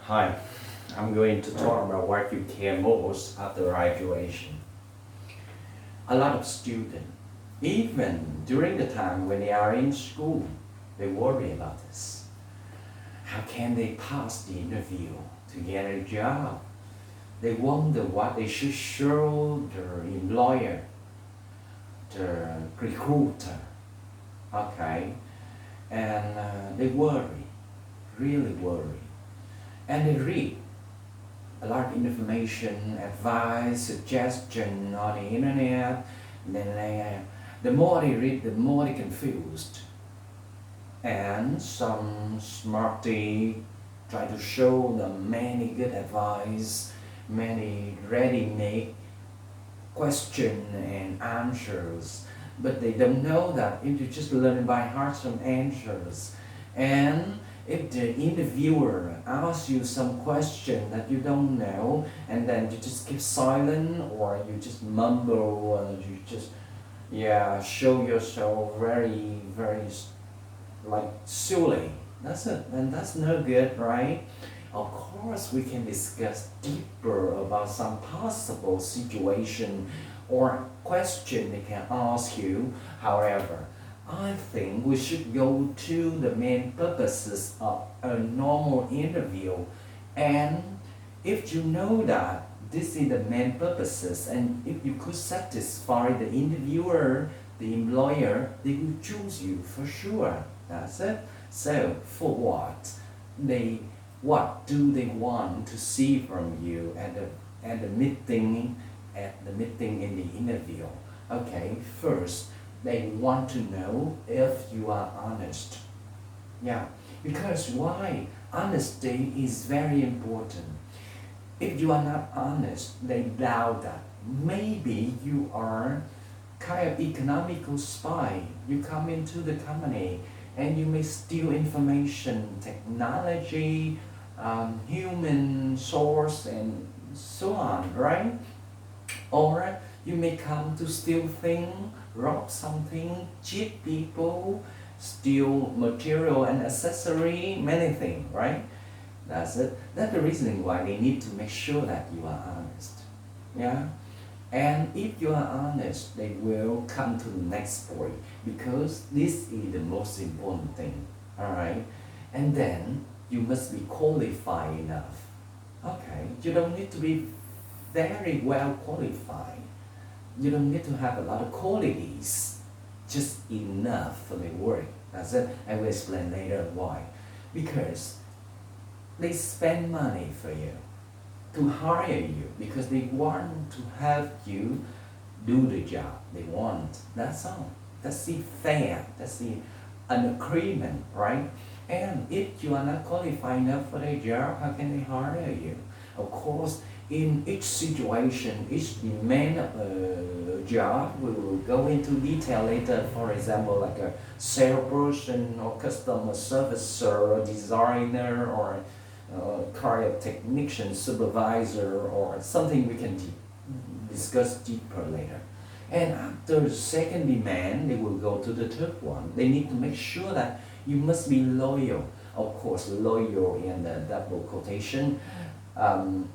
Hi, I'm going to talk about what you care most after graduation. A lot of students, even during the time when they are in school, they worry about this. How can they pass the interview to get a job? They wonder what they should show the employer, the recruiter, okay? And they worry, really worry. And they read a lot of information, advice, suggestion on the internet. The more they read, the more they confused. And some smarty try to show them many good advice, many ready-made question and answers. But they don't know that if you just learn by heart some answers, and if the interviewer asks you some question that you don't know, and then you just keep silent or you just mumble and you just show yourself very like silly. That's it, and that's no good, right? Of course, we can discuss deeper about some possible situation or question they can ask you. However, I think we should go to the main purposes of a normal interview. And if you know that this is the main purposes, and if you could satisfy the interviewer, the employer, they will choose you for sure. That's it. So for they what do they want to see from you at the meeting in the interview? Okay, first they want to know if you are honest. Yeah, because why? Honesty is very important. If you are not honest, they doubt that maybe you are kind of economical spy. You come into the company and you may steal information, technology, human source, and so on, right? Or you may come to steal things, rob something, cheat people, steal material and accessory, many things, right? That's it. That's the reason why they need to make sure that you are honest. Yeah? And if you are honest, they will come to the next point because this is the most important thing. Alright? And then you must be qualified enough. Okay, you don't need to be very well qualified. You don't need to have a lot of qualities, just enough for the work. That's it. I will explain later why. Because they spend money for you to hire you because they want to help you do the job they want. That's all. That's the fair. That's the an agreement, right? And if you are not qualified enough for the job, how can they hire you? Of course, in each situation, each demand of a job, we will go into detail later. For example, like a salesperson or customer servicer or designer or career technician, supervisor, or something we can discuss deeper later. And after the second demand, they will go to the third one. They need to make sure that you must be loyal. Of course, loyal in the double quotation, um,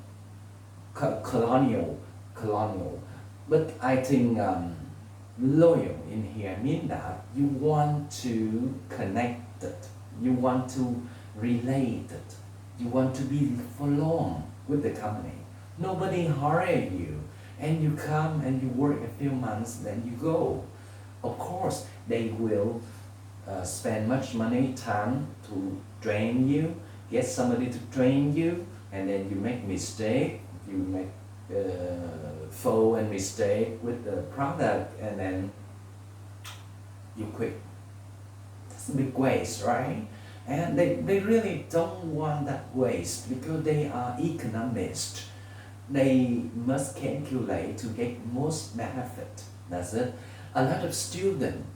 colonial. But I think loyal in here means that you want to connect it, you want to relate it, you want to be for long with the company. Nobody hire you, and you come and you work a few months, then you go. Of course, they will spend much money, time to train you, get somebody to train you, and then you make mistake, you make fault and mistake with the product, and then you quit. That's a big waste, right? And they really don't want that waste because they are economists. They must calculate to get most benefit. That's it. A lot of students,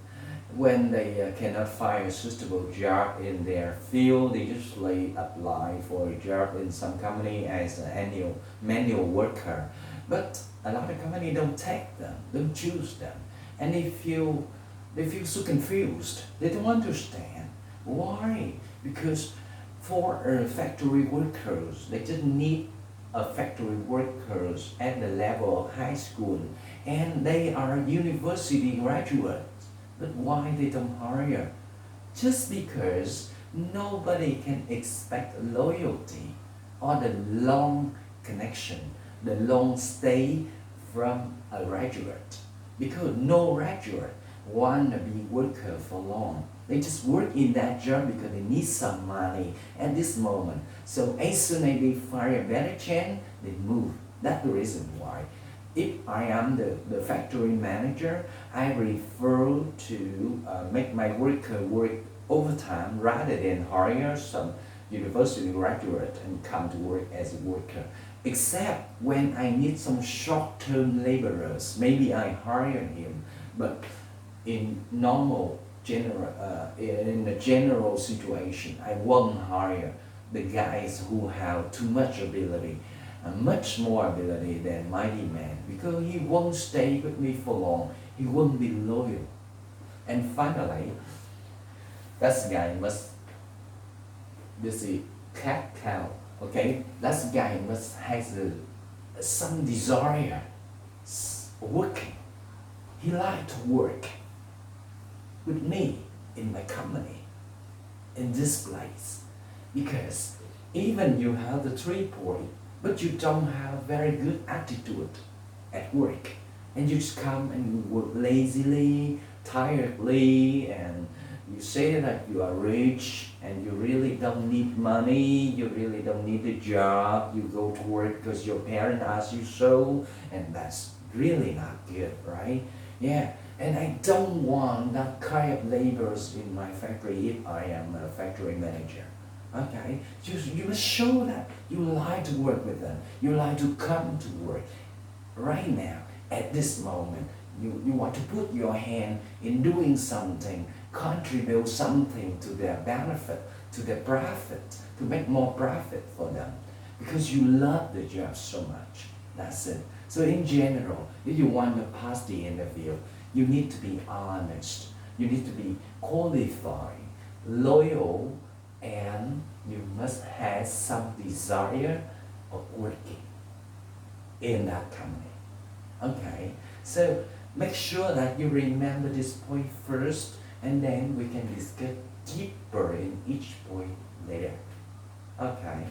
when they cannot find a suitable job in their field, they usually apply for a job in some company as an annual manual worker. But a lot of companies don't take them, don't choose them, and they feel so confused. They don't understand why, because For factory workers, they just need a factory workers at the level of high school, and they are university graduates. But why they don't hire? Just because nobody can expect loyalty or the long connection, the long stay from a graduate. Because no graduate want to be worker for long. They just work in that job because they need some money at this moment. So as soon as they find a better chance, they move. That's the reason why. If I am the factory manager, I prefer to make my worker work overtime rather than hire some university graduate and come to work as a worker. Except when I need some short-term laborers, maybe I hire him. But in in a general situation, I won't hire the guys who have too much ability, much more ability than my demand, because he won't stay with me for long. He won't be loyal. And finally, that guy must, this is cat cow, okay? That guy must has some desire working. He like to work with me in my company, in this place. Because even you have the 3 point, but you don't have very good attitude at work, and you just come and you work lazily, tiredly, and you say that you are rich and you really don't need money, you really don't need a job, you go to work because your parents ask you so, and that's really not good, right? Yeah, and I don't want that kind of laborers in my factory if I am a factory manager. Okay, you must show that you like to work with them, you like to come to work. Right now, at this moment, you want to put your hand in doing something, contribute something to their benefit, to their profit, to make more profit for them. Because you love the job so much. That's it. So in general, if you want to pass the interview, you need to be honest, you need to be qualified, loyal, and you must have some desire of working in that company. Okay, so make sure that you remember this point first, and then we can discuss deeper in each point later. Okay.